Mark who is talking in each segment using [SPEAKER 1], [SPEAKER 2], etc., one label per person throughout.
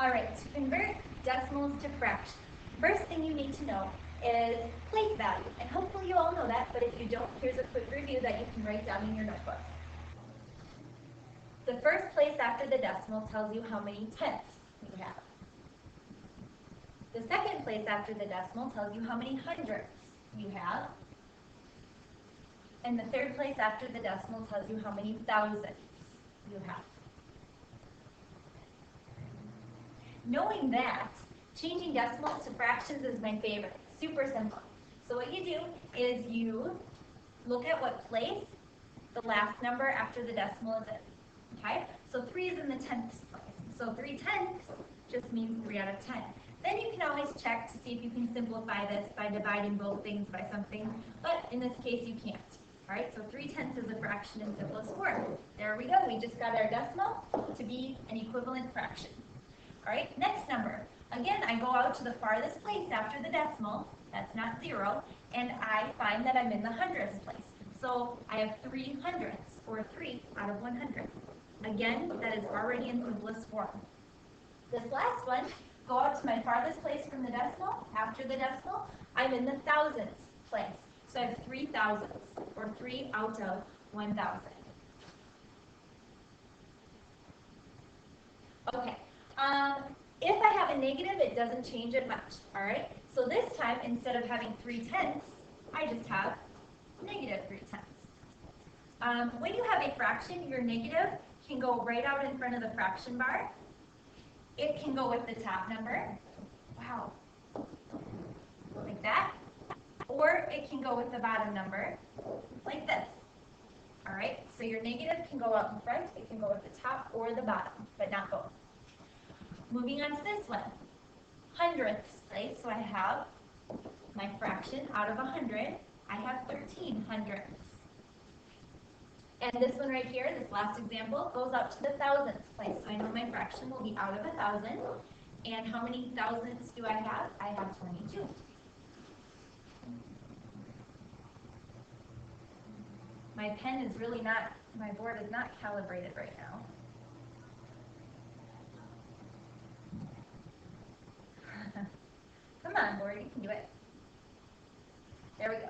[SPEAKER 1] All right, to convert decimals to fractions, first thing you need to know is place value. And hopefully you all know that, but if you don't, here's a quick review that you can write down in your notebook. The first place after the decimal tells you how many tenths you have. The second place after the decimal tells you how many hundredths you have. And the third place after the decimal tells you how many thousandths you have. Knowing that, changing decimals to fractions is my favorite. Super simple. So what you do is you look at what place the last number after the decimal is in. Okay? So 3 is in the tenths place. So 3 tenths just means 3 out of 10. Then you can always check to see if you can simplify this by dividing both things by something, but in this case you can't. All right, so 3 tenths is a fraction in simplest form. There we go. We just got our decimal to be an equivalent fraction. All right, next number. Again, I go out to the farthest place after the decimal, that's not 0, and I find that I'm in the hundredths place. So I have 3 hundredths, or 3 out of 100. Again, that is already in simplest form. This last one, go out to my farthest place from the decimal, after the decimal, I'm in the thousandths place. So I have 3 thousandths, or 3 out of 1,000. Okay. If I have a negative, it doesn't change it much, all right? So this time, instead of having 3 tenths, I just have negative 3 tenths. When you have a fraction, your negative can go right out in front of the fraction bar. It can go with the top number. Wow. Like that. Or it can go with the bottom number, like this. All right? So your negative can go out in front, it can go with the top or the bottom, but not both. Moving on to this one, hundredths place. So I have my fraction out of 100. I have 13 hundredths. And this one right here, this last example, goes out to the thousandths place. So I know my fraction will be out of 1,000. And how many thousandths do I have? I have 22. My pen is really not, my board is not calibrated right now. Come on, board, you can do it. There we go.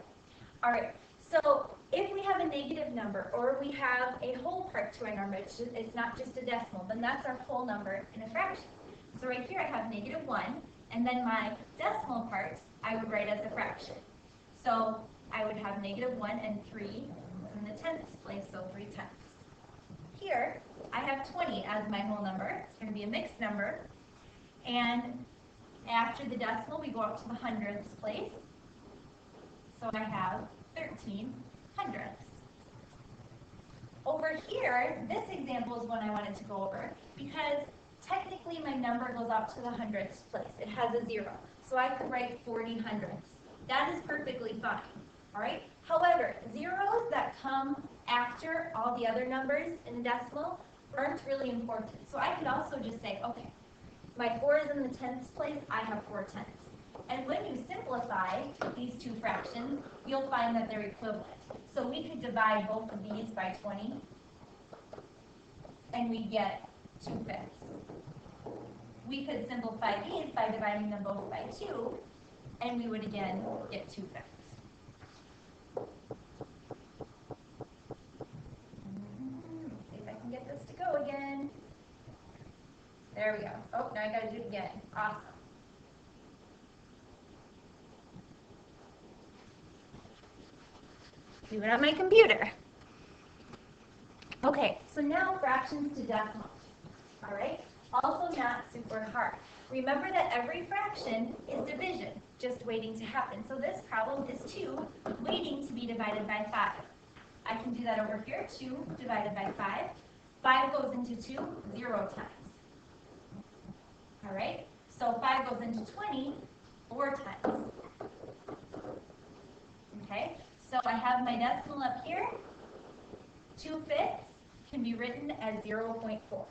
[SPEAKER 1] All right, so if we have a negative number or we have a whole part to our number, it's not just a decimal, then that's our whole number in a fraction. So right here I have -1, and then my decimal part I would write as a fraction. So I would have -1 and 3 in the tenths place, so 3 tenths. Here I have 20 as my whole number. It's going to be a mixed number. And after the decimal, we go up to the hundredths place. So I have 13 hundredths. Over here, this example is one I wanted to go over because technically my number goes up to the hundredths place. It has a 0. So I could write 40 hundredths. That is perfectly fine. All right? However, zeros that come after all the other numbers in the decimal aren't really important. So I could also just say, okay, my 4 is in the tenths place, I have 4 tenths. And when you simplify these two fractions, you'll find that they're equivalent. So we could divide both of these by 20, and we get 2/5. We could simplify these by dividing them both by 2, and we would again get 2/5. See if I can get this to go again. There we go. Oh, now I got to do it again. Awesome. Do it on my computer. Okay, so now fractions to decimals. All right? Also not super hard. Remember that every fraction is division, just waiting to happen. So this problem is 2 waiting to be divided by 5. I can do that over here. 2 divided by 5. 5 goes into 2 0 times. All right? So 5 goes into 20 4 times. Okay? So I have my decimal up here. 2/5 can be written as 0.4.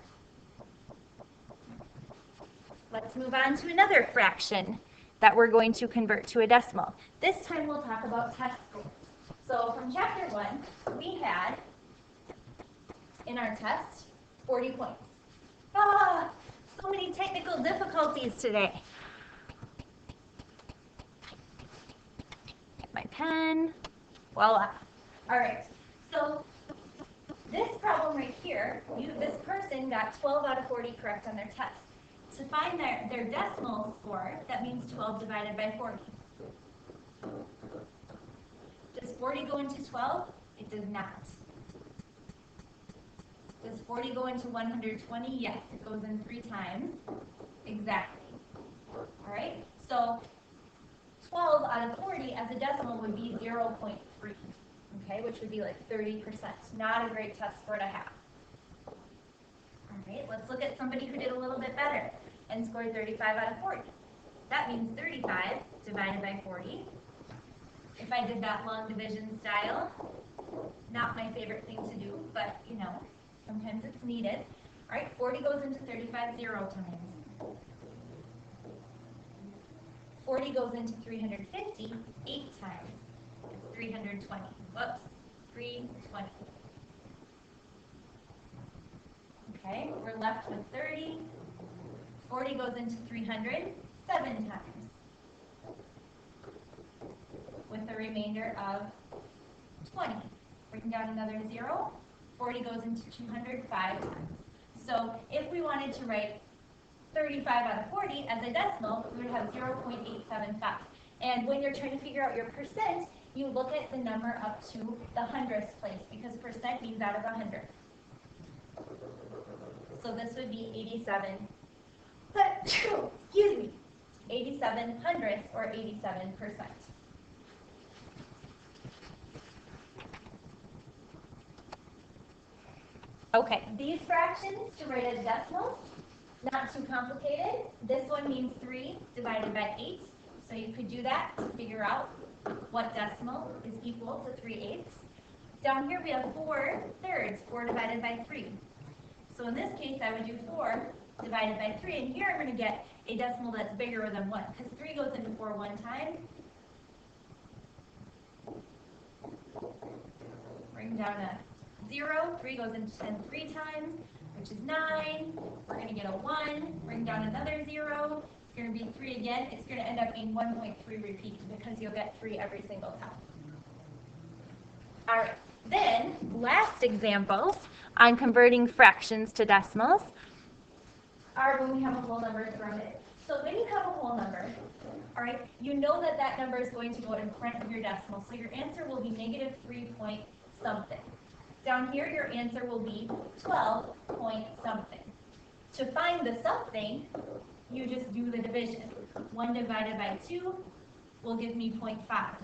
[SPEAKER 1] Let's move on to another fraction that we're going to convert to a decimal. This time we'll talk about test scores. So from chapter 1, we had in our test 40 points. So many technical difficulties today. Get my pen. Voila. All right. So this problem right here, this person got 12 out of 40 correct on their test. To find their decimal score, that means 12 divided by 40. Does 40 go into 12? It does not. Does 40 go into 120? Yes, it goes in 3 times. Exactly. All right, so 12 out of 40 as a decimal would be 0.3, okay, which would be like 30%. Not a great test score to have. All right, let's look at somebody who did a little bit better and scored 35 out of 40. That means 35 divided by 40. If I did that long division style, not my favorite thing to do, but you know, sometimes it's needed. All right, 40 goes into 35 0 times. 40 goes into 350 8 times. 320. Whoops, 320. Okay, we're left with 30. 40 goes into 300 7 times. With a remainder of 20. Bring down another 0. 40 goes into 200 5 times. So if we wanted to write 35 out of 40 as a decimal, we would have 0.875. And when you're trying to figure out your percent, you look at the number up to the hundredths place, because percent means out of 100. So this would be 87, excuse me, 87 hundredths or 87%. Okay, these fractions to write as decimals, not too complicated. This one means 3 divided by 8. So you could do that to figure out what decimal is equal to 3/8. Down here we have 4/3, 4 divided by 3. So in this case I would do 4 divided by 3. And here I'm going to get a decimal that's bigger than 1, because 3 goes into 4 one time. Bring down a 0. 3 goes into 10 3 times, which is 9. We're going to get a 1. Bring down another 0. It's going to be 3 again. It's going to end up being 1.3 repeat, because you'll get 3 every single time. All right. Then, last examples on converting fractions to decimals are when we have a whole number thrown in. So when you have a whole number, all right, you know that that number is going to go in front of your decimal. So your answer will be negative 3 point something. Down here, your answer will be 12 point something. To find the something, you just do the division. 1 divided by 2 will give me 0.5.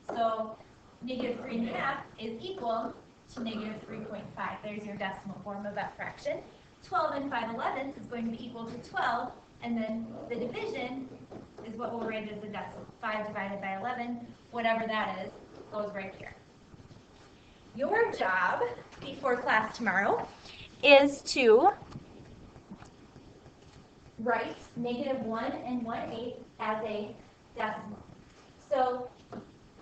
[SPEAKER 1] So negative 3.5 is equal to negative 3.5. There's your decimal form of that fraction. 12 and 5/11 is going to be equal to 12, and then the division is what we'll write as the decimal. 5 divided by 11, whatever that is, goes right here. Your job before class tomorrow is to write negative 1 and 1/8 as a decimal. So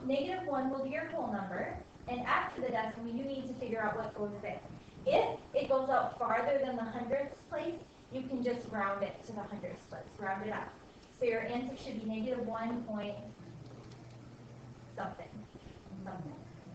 [SPEAKER 1] negative 1 will be your whole number, and after the decimal, you need to figure out what goes there. If it goes out farther than the hundredths place, you can just round it to the hundredths place, round it up. So your answer should be negative 1 point something.